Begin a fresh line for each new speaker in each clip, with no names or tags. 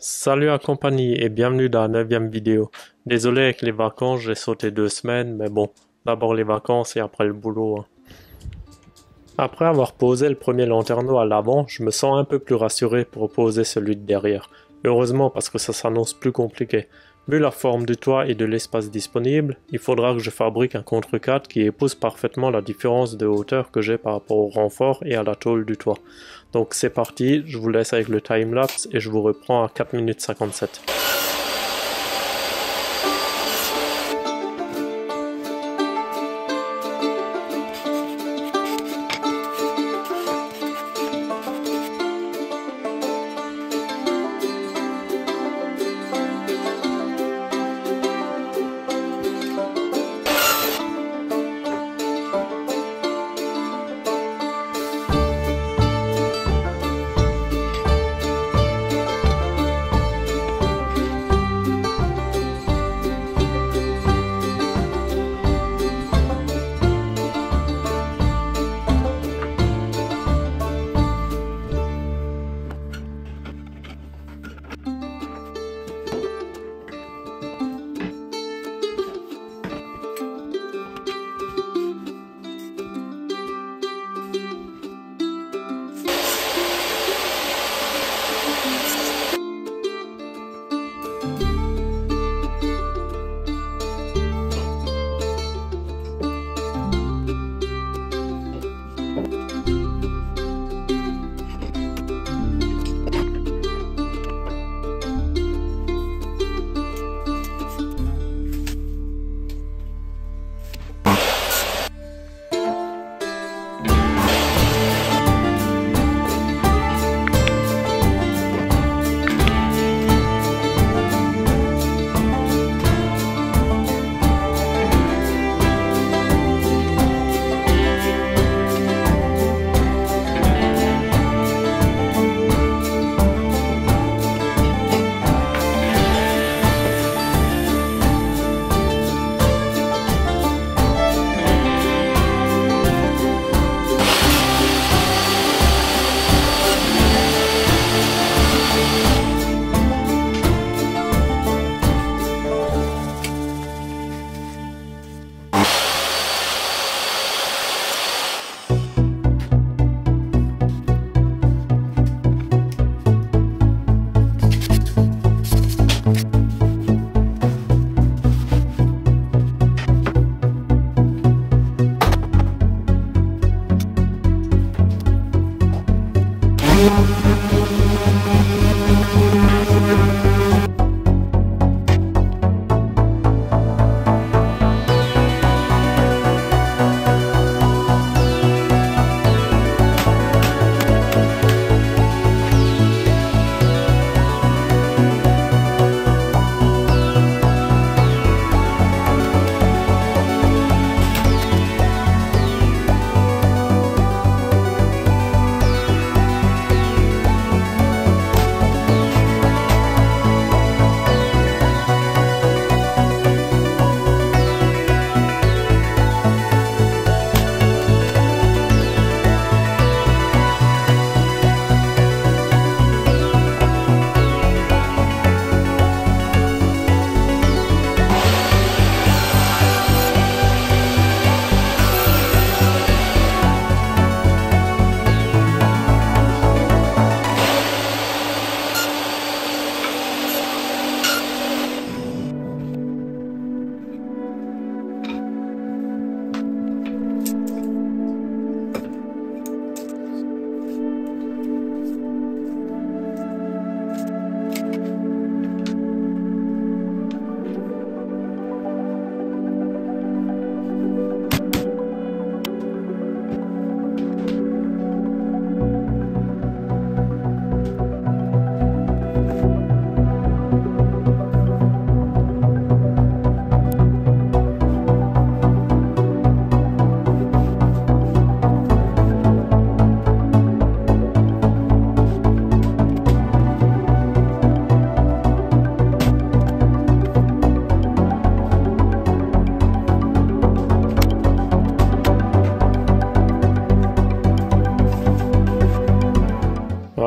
Salut à compagnie et bienvenue dans la neuvième vidéo. Désolé avec les vacances, j'ai sauté 2 semaines, mais bon, d'abord les vacances et après le boulot, hein. Après avoir posé le premier lanterneau à l'avant, je me sens un peu plus rassuré pour poser celui de derrière. Heureusement parce que ça s'annonce plus compliqué. Vu la forme du toit et de l'espace disponible, il faudra que je fabrique un contre-cadre qui épouse parfaitement la différence de hauteur que j'ai par rapport au renfort et à la tôle du toit. Donc c'est parti, je vous laisse avec le timelapse et je vous reprends à 4 minutes 57.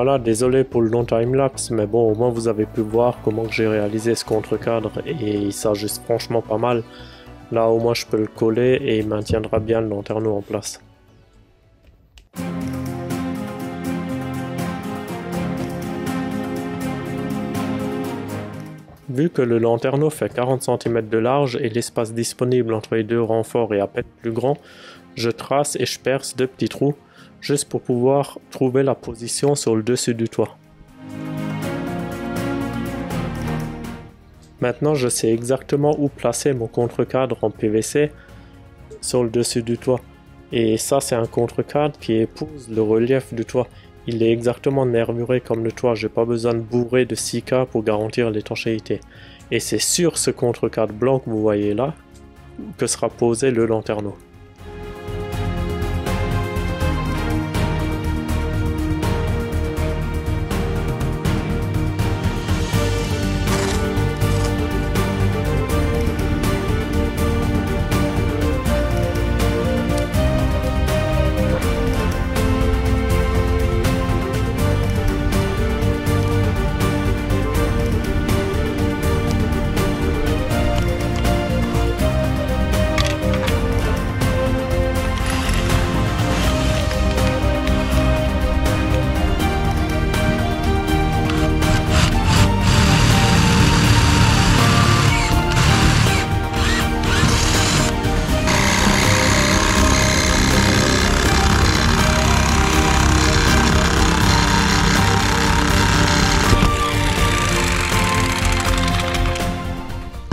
Voilà, désolé pour le long timelapse, mais bon, au moins vous avez pu voir comment j'ai réalisé ce contre-cadre et il s'ajuste franchement pas mal. Là, au moins je peux le coller et il maintiendra bien le lanterneau en place. Vu que le lanterneau fait 40 cm de large et l'espace disponible entre les deux renforts est à peine plus grand, je trace et je perce 2 petits trous, juste pour pouvoir trouver la position sur le dessus du toit. Maintenant je sais exactement où placer mon contre-cadre en PVC sur le dessus du toit. Et ça c'est un contre-cadre qui épouse le relief du toit. Il est exactement nervuré comme le toit, j'ai pas besoin de bourrer de 6K pour garantir l'étanchéité. Et c'est sur ce contre-cadre blanc que vous voyez là que sera posé le lanterneau.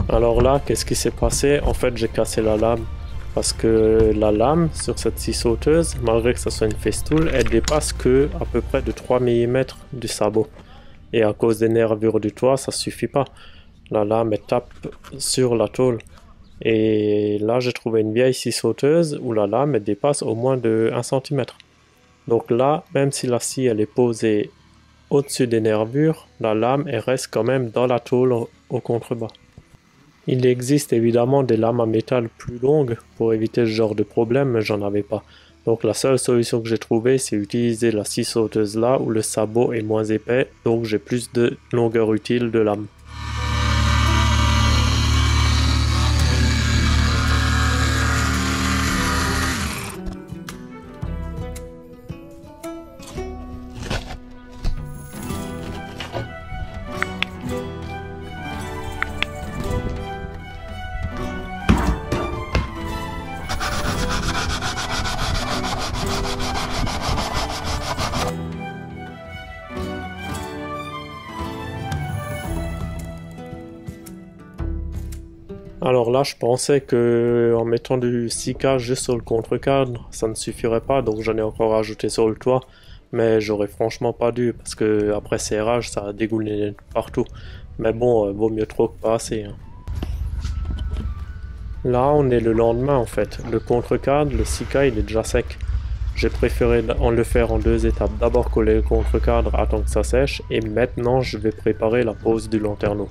Alors là, qu'est-ce qui s'est passé? En fait, j'ai cassé la lame. Parce que la lame sur cette scie sauteuse, malgré que ce soit une festoule, elle dépasse que à peu près de 3 mm du sabot. Et à cause des nervures du toit, ça suffit pas. La lame, elle tape sur la tôle. Et là, j'ai trouvé une vieille scie sauteuse où la lame, elle dépasse au moins de 1 cm. Donc là, même si la scie, elle est posée au-dessus des nervures, la lame, elle reste quand même dans la tôle au contrebas. Il existe évidemment des lames à métal plus longues pour éviter ce genre de problème, mais j'en avais pas. Donc la seule solution que j'ai trouvée, c'est utiliser la scie sauteuse là où le sabot est moins épais, donc j'ai plus de longueur utile de lame. Alors là, je pensais que en mettant du 6K juste sur le contre-cadre, ça ne suffirait pas, donc j'en ai encore rajouté sur le toit, mais j'aurais franchement pas dû, parce que après serrage, ça a dégoulé partout. Mais bon, vaut mieux trop que pas assez. Hein. Là, on est le lendemain en fait. Le contre-cadre, le 6K, il est déjà sec. J'ai préféré le faire en 2 étapes. D'abord coller le contre-cadre, attendre que ça sèche, et maintenant je vais préparer la pose du lanterneau.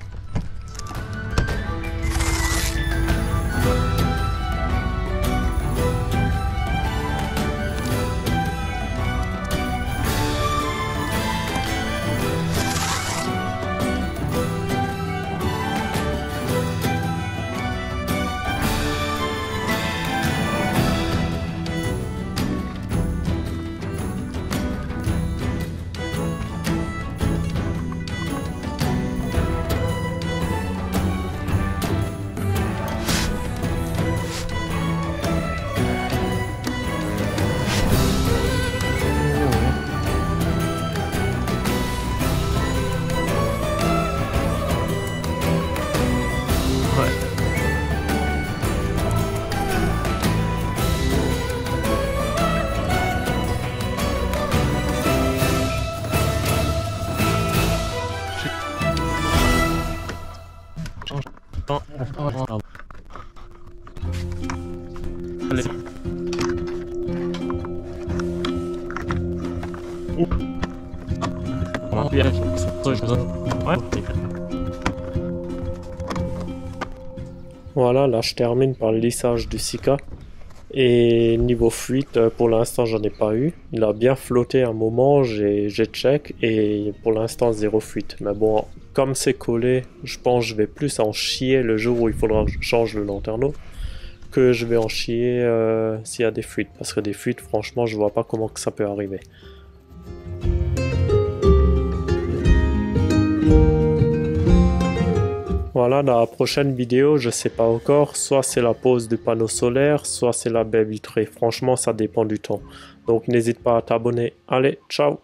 Voilà, là je termine par le lissage du 6K Et niveau fuite, pour l'instant j'en ai pas eu. Il a bien flotté un moment, j'ai check et pour l'instant zéro fuite. Mais bon, comme c'est collé, je pense que je vais plus en chier le jour où il faudra que je change le lanterneau que je vais en chier s'il y a des fuites. Parce que des fuites, franchement, je vois pas comment que ça peut arriver. Voilà, dans la prochaine vidéo, je sais pas encore, soit c'est la pose du panneau solaire, soit c'est la baie vitrée. Franchement, ça dépend du temps. Donc n'hésite pas à t'abonner. Allez, ciao!